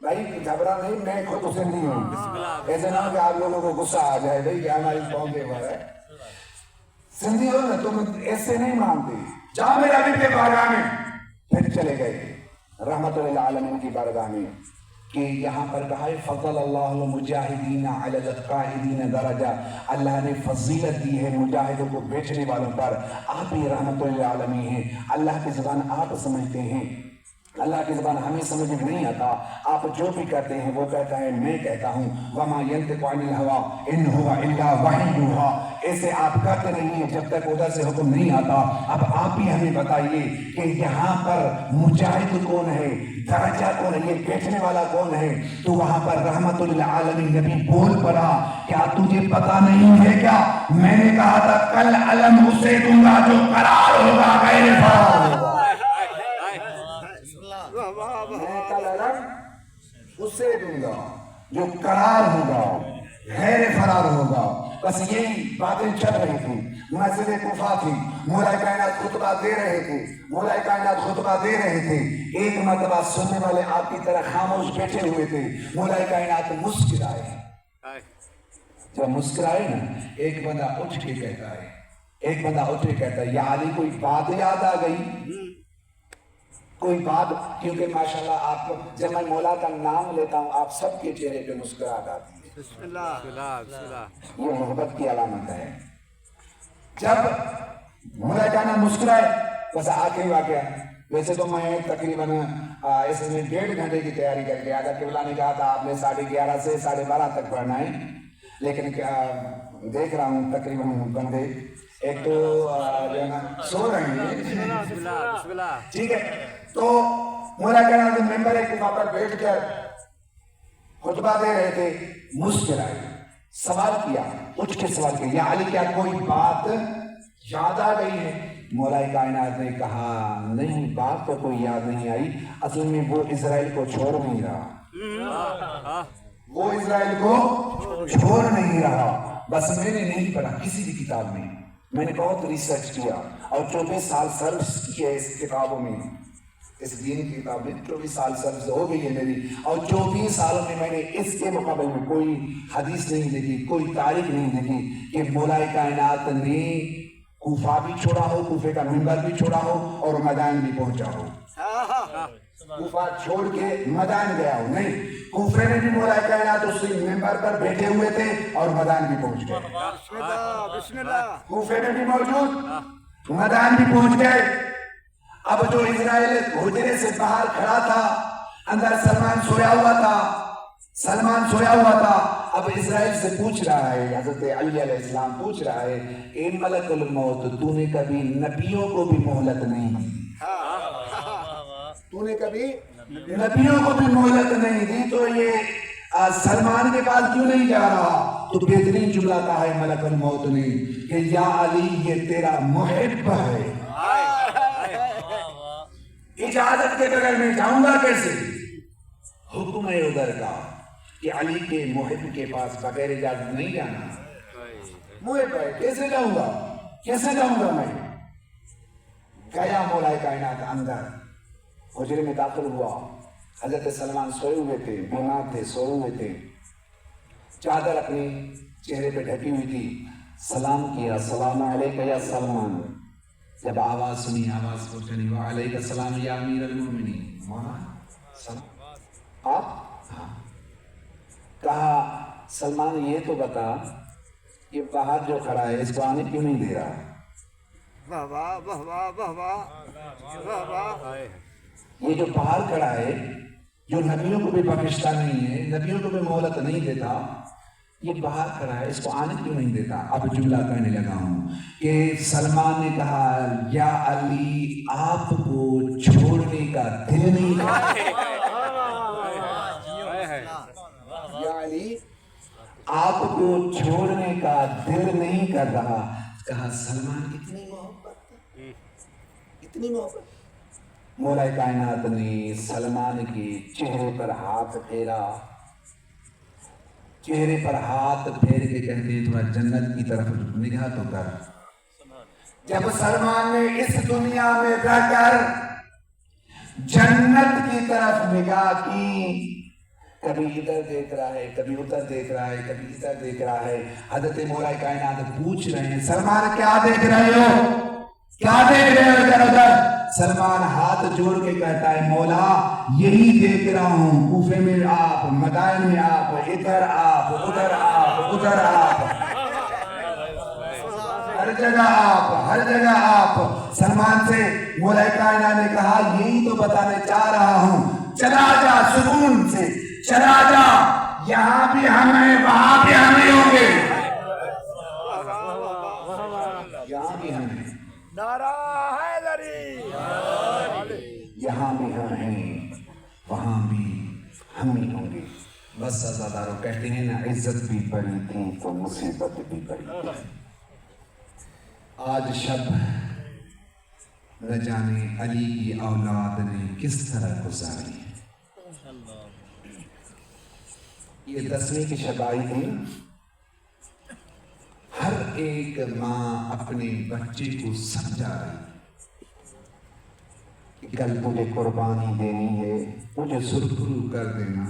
بھائی گھبرا نہیں، میں خود سندھی ہوں، ایسے نہ ہو کہ آپ لوگوں کو غصہ آ جائے بھائی کہ ہماری قوم کے بارے ہے، سندھی ہو نا تم ایسے نہیں مانتے، جا میرے حبیب کے بارگاہ میں، پھر چلے گئے رحمت للعالمین کی بارگاہ میں کہ یہاں پر کہا ہے فضل اللہ المجاہدین علی القائدین درجہ، اللہ نے فضیلت دی ہے مجاہدوں کو بیچنے والوں پر، آپ ہی رحمت للعالمین ہیں، اللہ کی زبان آپ سمجھتے ہیں، اللہ کی زبان ہمیں سمجھ میں نہیں آتا، آپ جو بھی کرتے ہیں وہ کہتا ہے میں کہتا ہوں وما ينطق عن الهوى ان هو الا وحی یوحی، ایسے آپ کرتے نہیں ہیں جب تک ادھر سے حکم نہیں آتا۔ اب آپ ہی ہمیں بتائیے کہ یہاں پر مجاہد کون ہے، درجہ کون ہے، یہ بیچنے والا کون ہے؟ تو وہاں پر رحمت للعالمین نبی بول پڑا کیا تجھے پتا نہیں ہے کیا میں نے کہا تھا کل علم اسے دوں گا جو قرار ہوگا غیر فرار ہوگا، میں کل علم اسے دوں گا جو قرار ہوگا غیر فرار ہوگا۔ بس یہی باتیں چل رہی تھی، مسجد کوفہ تھی، مولا کائنات خطبہ دے رہے تھے، مولا کائنات خطبہ دے رہے تھے، ایک مرتبہ سننے والے آپ کی طرح خاموش بیٹھے ہوئے تھے، مولا کائنات مسکرائے، جب مسکرائے نا ایک بندہ اٹھ کے کہتا ہے، ایک بندہ اٹھ کے کہتا ہے یا علی کوئی بات یاد آ گئی، کوئی بات، کیونکہ ماشاءاللہ آپ کو جب میں مولا کا نام لیتا ہوں آپ سب کے چہرے پہ مسکراہٹ آتی ہے، یہ محبت کی علامت ہے۔ جب مولا جانا مسکرائے بس آخری واقعہ، ویسے تو میں تقریباً اس میں 1.5 گھنٹے کی تیاری کر کے آیا، قبلہ نے کہا تھا آپ نے 11:30 سے 12:30 تک پڑھنا ہے، لیکن دیکھ رہا ہوں تقریباً بندے ایک تو جو ہے نا سو رہے ہیں، ٹھیک ہے، تو مولا کہنا کہ ممبر کوفہ پر بیٹھ کر خطبہ دے رہے تھے، مسکرائے، سوال کیا، اٹھ کے سوال کیا یا علی کیا کوئی بات یاد آ گئی ہے؟ مولا کائنات نے کہا نہیں بات تو کوئی یاد نہیں آئی، اصل میں وہ اسرائیل کو چھوڑ نہیں رہا، وہ اسرائیل کو چھوڑ نہیں رہا، بس میں نے نہیں پڑھا کسی بھی کتاب میں، میں نے بہت ریسرچ کیا اور 24 سال سروس کی ہے اس کتابوں میں، اس دین کی کتاب میں 24 سال سروس ہو گئی ہے میری، اور 24 سالوں میں نے اس کے مقابل میں کوئی حدیث نہیں دیکھی، کوئی تاریخ نہیں دیکھی کہ مولا کائنات نے کوفہ بھی چھوڑا ہو، کوفے کا منبر بھی چھوڑا ہو اور میدان بھی پہنچا ہو، کوفہ چھوڑ کے میدان گیا ہو، نہیں، کوفے میں بھی مولا کائنات اس منبر پر بیٹھے ہوئے تھے اور میدان بھی پہنچ گئے، کوفے میں بھی موجود، میدان بھی پہنچ گئے۔ اب جو اسرائیل حجرے سے باہر کھڑا تھا، اندر سلمان سویا ہوا تھا، اب اسرائیل سے پوچھ رہا ہے، حضرت علی علیہ السلام پوچھ رہا ہے اے ملک الموت تو نے کبھی نبیوں کو بھی مہلت نہیں دی، تو نے کبھی نبیوں کو بھی مہلت نہیں دی، تو یہ سلمان کے پاس کیوں نہیں جا رہا؟ تو بہترین جملہ کہا ہے ملک الموت نے کہ یا علی یہ تیرا محب ہے، اجازت کے بغیر میں جاؤں گا کیسے؟ حکم ہے ادھر کا کہ علی کے محب کے پاس بغیر اجازت نہیں جانا، محب ہے کیسے جاؤں گا میں؟ گیا مولا کائنات اندر حجرے میں داخل ہوا، حضرت سلمان سوئے ہوئے تھے، بیمار تھے، سوئے ہوئے تھے، چادر اپنی چہرے پہ ڈھکی ہوئی تھی، سلام کیا، السلام علیکہ یا سلمان، جب آواز سنی آواز کو چلی وعلیکہ السلام یا امیر المومنین، مولا سلام آپ؟ ہاں، کہا سلمان یہ تو بتا یہ باہر جو کھڑا ہے اس کو آنے کیوں نہیں دے رہا؟ یہ جو باہر کھڑا ہے جو نبیوں کو بھی بخشتا نہیں ہے، نبیوں کو بھی مہلت نہیں دیتا، یہ باہر کھڑا ہے اس کو آنے کیوں نہیں دیتا؟ اب جملہ کہنے لگا ہوں کہ سلمان نے کہا یا علی آپ کو چھوڑنے کا دل نہیں کرتا، یا علی آپ کو چھوڑنے کا دل نہیں کر رہا۔ کہا سلمان اتنی محبت، مولا کائنات نے سلمان کے چہرے پر ہاتھ پھیرا، چہرے پر ہاتھ پھیر کے کہتے ہیں تھوڑا جنت کی طرف نگاہ تو کر۔ جب سلمان نے اس دنیا میں رہ کر جنت کی طرف نگاہ کی کبھی ادھر دیکھ رہا ہے، کبھی ادھر دیکھ رہا ہے، کبھی ادھر دیکھ رہا ہے. حضرت مولا کائنات پوچھ رہے ہیں سلمان کیا دیکھ رہے ہو، کیا دیکھ رہے ہو ادھر ادھر؟ سلمان ہاتھ جوڑ کے کہتا ہے مولا یہی دیکھ رہا ہوں، کوفے میں آپ، مدائن میں آپ، ادھر آپ، ادھر آپ، ادھر آپ، ہر جگہ آپ، ہر جگہ آپ. سلمان سے مولا کائنات نے کہا یہی تو بتانے چاہ رہا ہوں، چلا جا سکون سے، چلا جا، یہاں بھی ہم ہیں وہاں بھی ہم ہی ہوں گے، یہاں بھی ہم ہیں، نعرہ حیدری، یہاں بھی ہم ہیں وہاں بھی ہم ہی ہوں گے. بس عزاداروں کہتے ہیں نا عزت بھی بڑی تھی تو مصیبت بھی بڑی تھی. آج شب نہ جانے علی کی اولاد نے کس طرح گزاری ہے. یہ 10ویں کی شب آئی تھی. ہر ایک ماں اپنے بچے کو سمجھا رہی کہ کل تجھے قربانی دینی ہے، مجھے سرخرو کر دینا.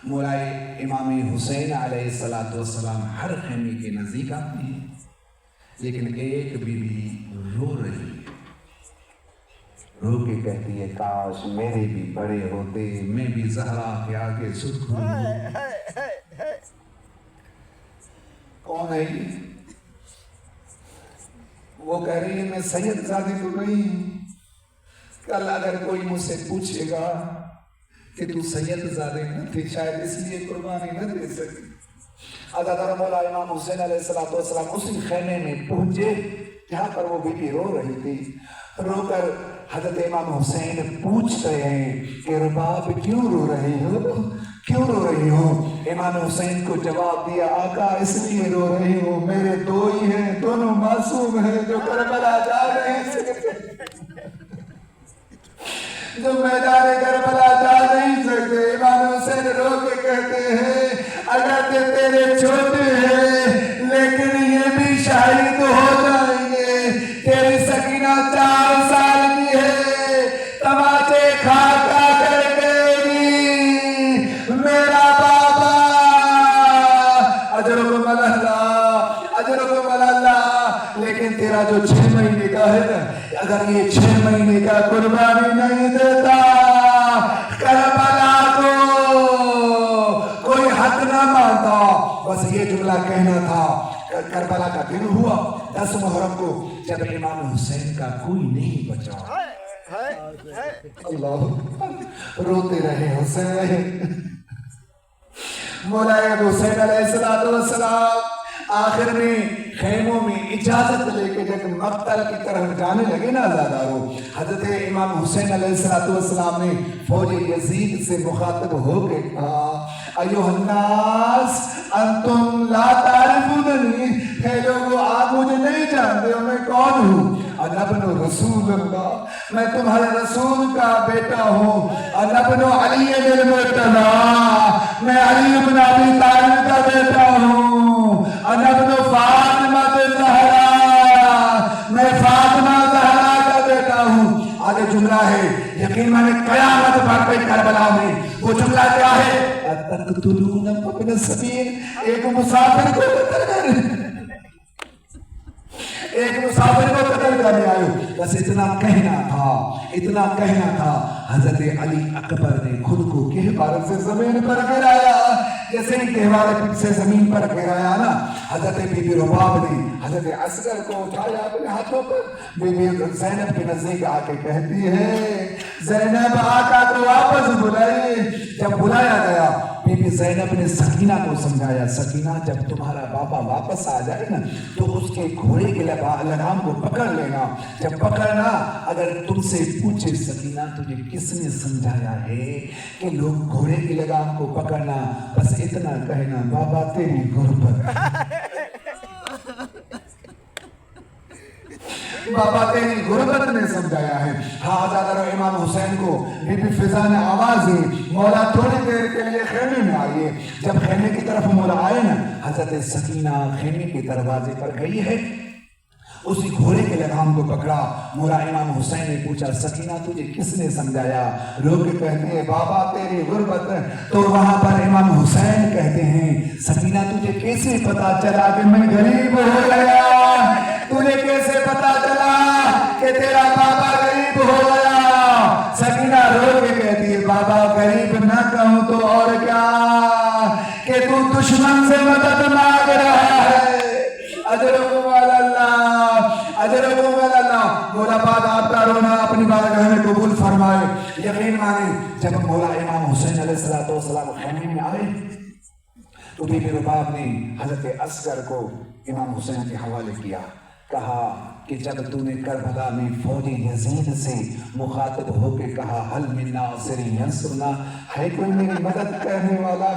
مولائے امام حسین علیہ السلام ہر خیمے کے نزدیک آتے ہیں، لیکن ایک بی بی رو رہی ہے، رو کے کہتی ہے کاش میرے بھی بڑے ہوتے، میں بھی زہرا کے آگے سرخرو ہوں. کون ہے یہ؟ وہ کہہ رہی ہے میں سید زادی تو نہیں ہوں. کل اگر کوئی مجھ سے پوچھے گا کہ تو سید زادے نہ تھے شاید اس لیے قربانی نہ دے سکی. عزادار مولا امام حسین علیہ السلام اسی خیمے میں پہنچے جہاں پر وہ بی بی رو رہی تھی. رو کر حضرت امام حسین پوچھتے ہیں کہ رباب کیوں رو رہی ہو، کیوں رو رہی ہو؟ امام حسین کو جواب دیا آقا اس لیے رو رہی ہوں، میرے دو ہی ہیں، دونوں معصوم ہیں جو کربلا جا نہیں سکتے، جو میدان کربلا جا نہیں سکتے. امام حسین رو کے کہتے ہیں اگر تیرے چھوٹے ہیں لیکن یہ بھی شہید ہو جائیں گے. تیری سکینہ 4 سال کی ہے، تماچے کھا کھا کر گئے گی. میرا بابا اجرکم اللہ، اجرکم اللہ. لیکن تیرا جو 6 مہینے کا ہے نا، اگر یہ 6 مہینے کا قربانی نہیں دیتا کربلا کو کوئی حق نہ مانتا. بس یہ جملہ کہنا تھا. کربلا کا دن ہوا 10 محرم کو جب امام حسین کا کوئی نہیں بچا. اللہ روتے رہے حسین. مولا حسین علیہ السلام آخر میں خیموں میں اجازت لے کے جب مقتل کی طرف جانے لگے نا عزادارو، حضرت امام حسین علیہ السلام نے فوج یزید سے مخاطب ہو کے کہا ایوہ الناس انتم لا تعرفوننی، اے لوگو آپ مجھے نہیں جانتے ہو میں کون ہوں. انا ابن رسول اللہ، میں تمہارے رسول کا بیٹا ہوں. انا ابن علی بن المرتضی، میں علی بن ابی طالب کا بیٹا ہوں. انا ابن فاطمہ الزہرا، میں فاطمہ زہرا کا بیٹا ہوں. آگے جملہ ہے یقین میں نے قیامت بھر پہ کربلا میں. وہ جملہ کیا ہے؟ اتقتلون ابن السبیل، ایک مسافر کو قتل کرنے، ایک مسافر کو قتل کرنے آئے ہو. بس اتنا کہنا تھا، اتنا کہنا تھا. حضرت علی اکبر نے خود کو کہوار سے زمین پر گرایا. جیسے ہی کہوار سے زمین پر گرایا نا، حضرت بی بی رباب نے حضرت اصغر کو اٹھایا اپنے ہاتھوں پر. بی بی زینب کے نزدیک آ کے کہتی ہے زینب آقا کو واپس بلائیے. جب بلایا گیا بی بی زینب نے سکینہ کو سمجھایا سکینہ جب تمہارا بابا واپس آ جائے نا تو اس کے گھوڑے کے لگام کو پکڑ لینا. جب پکڑنا اگر تم سے پوچھے سکینہ تجھے کس نے سمجھایا ہے کہ لوگ گھوڑے کے لگام کو پکڑنا، بس اتنا کہنا بابا تیری غربت، بابا تیری غربت نے سمجھایا ہے. ہاں عزادارو امام حسین کو بی بی فضا نے آواز دی مولا تھوڑی دیر کے لیے خیمے میں آئیے. جب خیمے کی طرف مولا آئے نا، حضرت سکینہ خیمے کے دروازے پر گئی ہے. اسی گھوڑے کے لگام کو پکڑا. مولا امام حسین نے پوچھا سکینہ تجھے کس نے سمجھایا؟ رو کے کہتے ہیں بابا تیری غربت. تو وہاں پر امام حسین کہتے ہیں سکینہ تجھے کیسے پتا چلا کہ میں غریب ہو گیا؟ تجھے کیسے پتا چلا کہ تیرا بابا غریب ہو گیا؟ سکینہ رو کے کہتی ہے بابا غریب نہ کہوں تو اور کیا کہ تو دشمن سے مدد مانگ رہا ہے. اجرکم اللہ، اجرکم اللہ. مولا پاک آپ کا رونا اپنی بارگاہ میں قبول فرمائے. یقین مانیں جب مولا امام حسین علیہ السلام خیمے میں آئے تو بی بی رباب نے حضرت اصغر کو امام حسین کے حوالے کیا. کہا کہ جب تو نے کربلا میں فوجی یزید سے مخاطب ہو کے کہا حل من ناصر ینصرنا، ہے کوئی میری مدد کرنے والا؟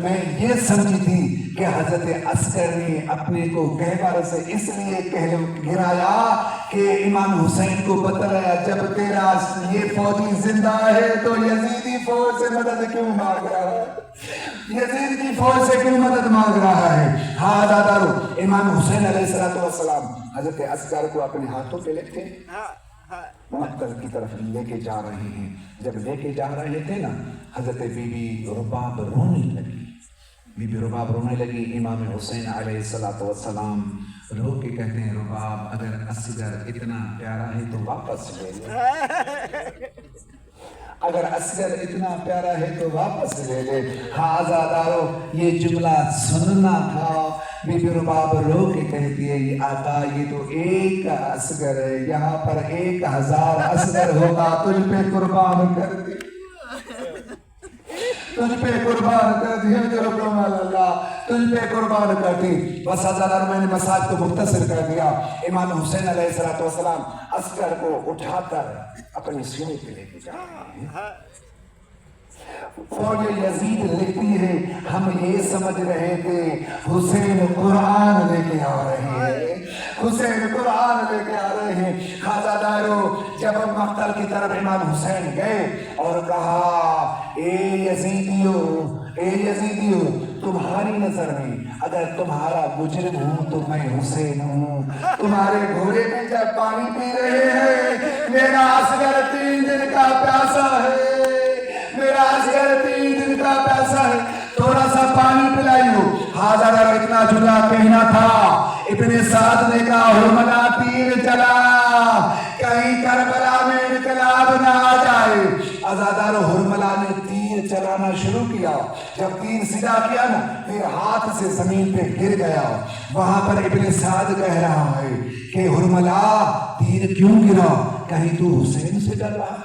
میں یہ سمجھی تھی کہ حضرت اصغر نے اپنے کو گہبر سے اس لیے گرایا کہ امام حسین کو پتہ ہے جب تیرا یہ فوجی زندہ ہے تو یزیدی فوج سے مدد کیوں مانگ رہا ہے؟ یزید کی فوج سے کیوں مدد مانگ رہا ہے؟ ہاں دادارو، امام حسین علیہ السلام حضرت اصغر کو اپنے ہاتھوں پہ لے کے مقتل کی طرف لے کے جا رہے ہیں. جب لے کے جا رہے تھے نا حضرت بی بی رباب رونے لگی. بی بی رباب رونے لگی. امام حسین علیہ السلام رو کے کہتے ہیں رباب اگر اصغر اتنا پیارا ہے تو واپس لے لے. اگر اصغر اتنا پیارا ہے تو واپس لے لے. ہاں آزادارو، یہ جملہ سننا تھا. بی بی رباب رو کے کہتی ہے یہ آقا یہ تو ایک اصغر ہے، یہاں پر 1000 اصغر ہوگا تجھ پہ قربان کر دی، تجھ پہ قربان کر دی. اجرکم اللہ، تجھ پہ قربان کر دی. بس آزادارو میں نے مساج کو مختصر کر دیا. امام حسین علیہ السلام اصغر کو اٹھا کر اپنے سینے پہ لے کے جا رہے ہیں. فوج یزید لکھتی ہے ہم یہ سمجھ رہے تھے حسین قرآن لے کے آ رہے ہیں، حسین قرآن لے کے آ رہے ہیں. خاصہ دارو جب مقتل کی طرف امام حسین گئے اور کہا اے یزیدیو تمہاری نظر میں اگر تمہارا مجرم ہوں تو میں حسین ہوں. تمہارے گھوڑے میں جب پانی پی رہے ہیں میرا اصغر 3 دن کا پیاسا ہے، میرا اصغر 3 دن کا پیاسا ہے، تھوڑا سا پانی پلائیو. حاضر اتنا جملہ کہنا تھا. ابن سعد نے کہا حرملا تیر چلا کہیں کربلا میں انقلاب نہ آ جائے. آزادارو حرملا نے تیر چلانا شروع کیا. جب تیر سیدھا کیا نا پھر ہاتھ سے زمین پہ گر گیا. وہاں پر ابن سعد کہہ رہا ہے کہ حرملا تیر کیوں گرا؟ کہیں تو حسین سے ڈر رہا ہے،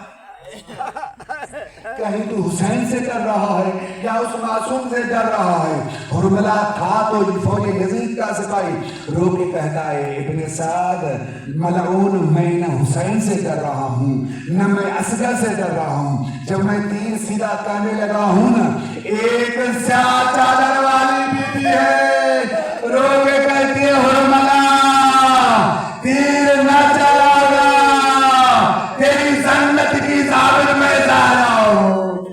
کہیں تو حسین سے ڈر رہا ہے یا اس معصوم سے ڈر رہا ہے؟ حرملا تھا تو فوج یزید کا سپاہی. رو کے کہتا ہے ابن سعد ملعون میں نہ حسین سے ڈر رہا ہوں نہ میں اصغر سے ڈر رہا ہوں. جب میں تیر سیدھا کرنے لگا ہوں نا ایک سیاہ چادر والی بیٹی ہے رو کے کہتی ہے حرملا تیر نہ چلاؤ، تیری جنت کی ضابط میں جا رہا ہوں.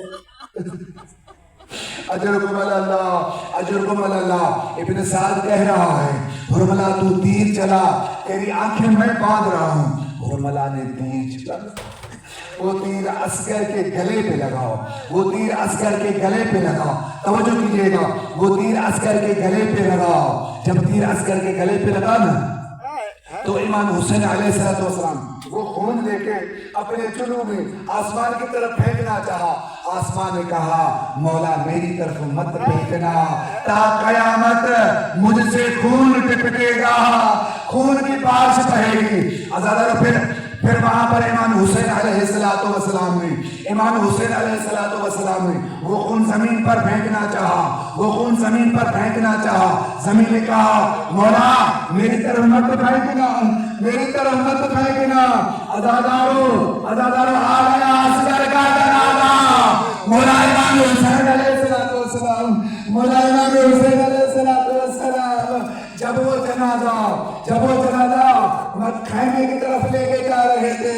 اجرکم اللہ، اجرکم اللہ. ابن سعد کہہ رہا ہے حرملا تو تیر چلا، تیری آنکھیں میں باندھ رہا ہوں. حرملا نے تیر چلا، وہ تیر اصغر کے گلے پہ لگا، وہ تیر اصغر کے گلے پہ لگا. توجہ کیجئے گا، وہ تیر اصغر کے گلے پہ لگا. جب تیر اصغر کے گلے پہ لگا نا تو امام حسین علیہ السلام وہ خون لے کے اپنے چلو میں آسمان کی طرف پھینکنا چاہا. آسمان نے کہا مولا میری طرف مت پھینکنا، تا قیامت مجھ سے خون ٹپکے گا، خون کی بارش بہے گی. آزادارو پھر وہاں پر امام حسین علیہ السلام نے امام حسین علیہ السلام نے وہ خون زمین پر پھینکنا چاہا، وہ خون زمین پر پھینکنا چاہا. زمین نے کہا مولا میری طرف مت پھینکنا، میری طرف مت پھینکنا. عزادارو آ گیا اصغر کا جنازہ. مولا امام حسین علیہ السلام، مولا امام حسین علیہ السلام جب وہ جنازہ خیمے کی طرف لے کے جا رہے تھے